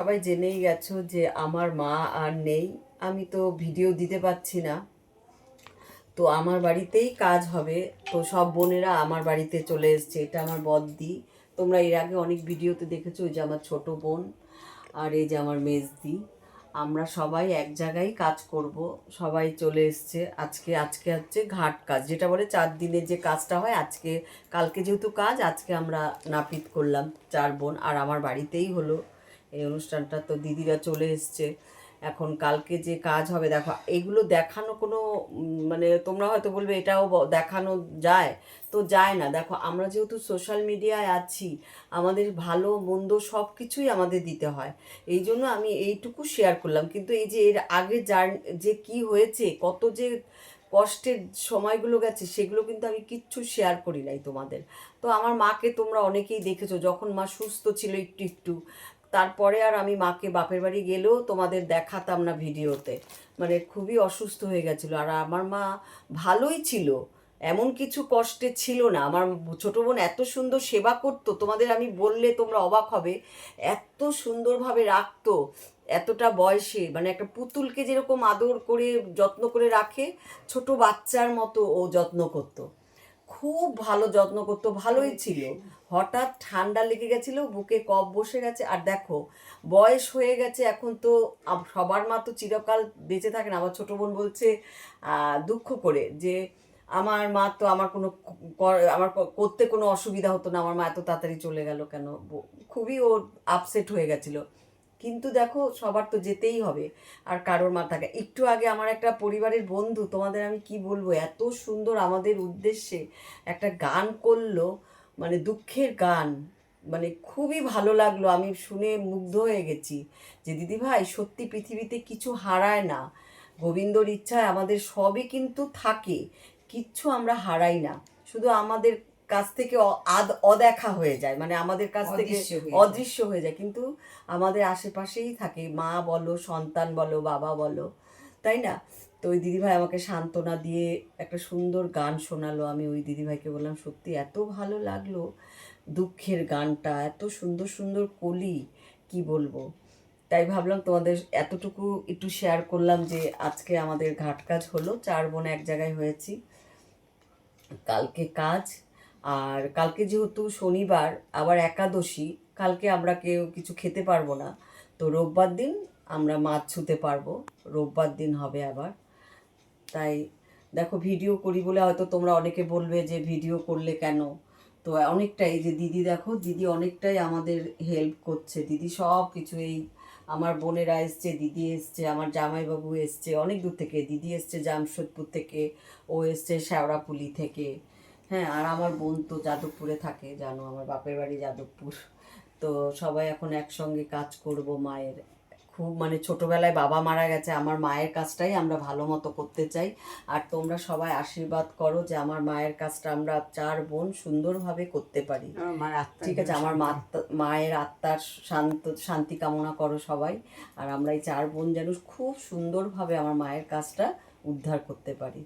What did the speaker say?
সবাই জেনেই গেছো যে আমার মা আর নেই। আমি তো ভিডিও দিতে পারছি না, তো আমার বাড়িতেই কাজ হবে। তো সব বোনেরা আমার বাড়িতে চলে এসছে। এটা আমার বড়দি। তোমরা এর আগে অনেক ভিডিওতে দেখেছো, ওই যে আমার ছোট বোন আর এই যে আমার মেজদি। আমরা সবাই এক জায়গায় কাজ করব। সবাই চলে এসছে। আজকে আজকে হচ্ছে ঘাট কাজ, যেটা বলে 4 দিনের যে কাজটা হয়। আজকে কালকে যেহেতু কাজ, আজকে আমরা নাপিত করলাম 4 বোন, আর আমার বাড়িতেই হলো এই অনুষ্ঠানটা। তো দিদিরা চলে এসছে। এখন কালকে যে কাজ হবে, দেখো এগুলো দেখানো কোনো মানে তোমরা হয়তো বলবে এটাও দেখানো যায়, তো যায় না। দেখো আমরা যেহেতু সোশ্যাল মিডিয়ায় আছি, আমাদের ভালো মন্দ সব কিছুই আমাদের দিতে হয়। এই জন্য আমি এইটুকু শেয়ার করলাম। কিন্তু এই যে এর আগে যার যে কি হয়েছে, কত যে কষ্টের সময়গুলো গেছে, সেগুলো কিন্তু আমি কিচ্ছু শেয়ার করি নাই তোমাদের। তো আমার মাকে তোমরা অনেকেই দেখেছো, যখন মা সুস্থ ছিল একটু একটু, তারপরে আর আমি মাকে বাপের বাড়ি গেলেও তোমাদের দেখাতাম না ভিডিওতে। মানে খুবই অসুস্থ হয়ে গেছিলো। আর আমার মা ভালোই ছিল, এমন কিছু কষ্টে ছিল না। আমার ছোট বোন এত সুন্দর সেবা করতো, তোমাদের আমি বললে তোমরা অবাক হবে। এত সুন্দরভাবে রাখতো, এতটা বয়সে, মানে একটা পুতুলকে যেরকম আদর করে যত্ন করে রাখে, ছোট বাচ্চার মতো ও যত্ন করতো। খুব ভালো যত্ন করতো, ভালোই ছিল। হঠাৎ ঠান্ডা লেগে গেছিল, বুকে কফ বসে গেছে। আর দেখো বয়স হয়ে গেছে এখন, তো সবার মা তো চিরকাল বেঁচে থাকে না। আমার ছোট বোন বলছে দুঃখ করে যে আমার মা তো আমার কোনো আমার করতে কোনো অসুবিধা হতো না, আমার মা এত তাড়াতাড়ি চলে গেল কেন। খুবই ও আপসেট হয়ে গেছিল। কিন্তু দেখো সবার তো যেতেই হবে, আর কারোর মাথাকে। একটু আগে আমার একটা পরিবারের বন্ধু, তোমাদের আমি কি বলবো, এত সুন্দর আমাদের উদ্দেশ্যে একটা গান করলো, মানে দুঃখের গান। মানে খুবই ভালো লাগলো, আমি শুনে মুগ্ধ হয়ে গেছি যে দিদি ভাই সত্যি পৃথিবীতে কিছু হারায় না। গোবিন্দর ইচ্ছায় আমাদের সবই কিন্তু থাকে, কিচ্ছু আমরা হারাই না। শুধু আমাদের কাছ থেকে অদেখা হয়ে যায়, মানে আমাদের কাছ থেকে অদৃশ্য হয়ে যায়, কিন্তু আমাদের আশেপাশেই থাকে। মা বলো, সন্তান বলো, বাবা বলো, তাই না? তো ওই দিদিভাই আমাকে সান্ত্বনা দিয়ে একটা সুন্দর গান শোনালো। আমি ওই দিদিভাইকে বললাম সত্যি এত ভালো লাগলো দুঃখের গানটা, এত সুন্দর সুন্দর কলি, কি বলবো। তাই ভাবলাম তোমাদের এতটুকু একটু শেয়ার করলাম যে আজকে আমাদের ঘাট কাজ হলো, 4 বোন এক জায়গায় হয়েছি। কালকে কাজ। আর কালকে যেহেতু শনিবার, আবার একাদশী, কালকে আমরা কেউ কিছু খেতে পারবো না। তো রোববার দিন আমরা মাছ ছুঁতে পারবো, রোববার দিন হবে আবার। তাই দেখো ভিডিও করি বলে হয়তো তোমরা অনেকে বলবে যে ভিডিও করলে কেন। তো অনেকটাই যে দিদি, দেখো দিদি অনেকটাই আমাদের হেল্প করছে। দিদি সব কিছু, এই আমার বোনেরা এসছে, দিদি এসছে, আমার জামাইবাবু এসছে অনেক দূর থেকে, দিদি এসছে জামশেদপুর থেকে, ও এসছে শেওড়াপুলি থেকে। হ্যাঁ, আর আমার বোন তো যাদবপুরে থাকে, জানো আমার বাপের বাড়ি যাদবপুর। তো সবাই এখন একসঙ্গে কাজ করব মায়ের। খুব মানে ছোটবেলায় বাবা মারা গেছে, আমার মায়ের কাজটাই আমরা ভালো মতো করতে চাই। আর তোমরা সবাই আশীর্বাদ করো যে আমার মায়ের কাজটা আমরা 4 বোন সুন্দরভাবে করতে পারি। ঠিক আছে, আমার মায়ের আত্মার শান্তি কামনা করো সবাই। আর আমরা এই 4 বোন যেন খুব সুন্দরভাবে আমার মায়ের কাজটা উদ্ধার করতে পারি।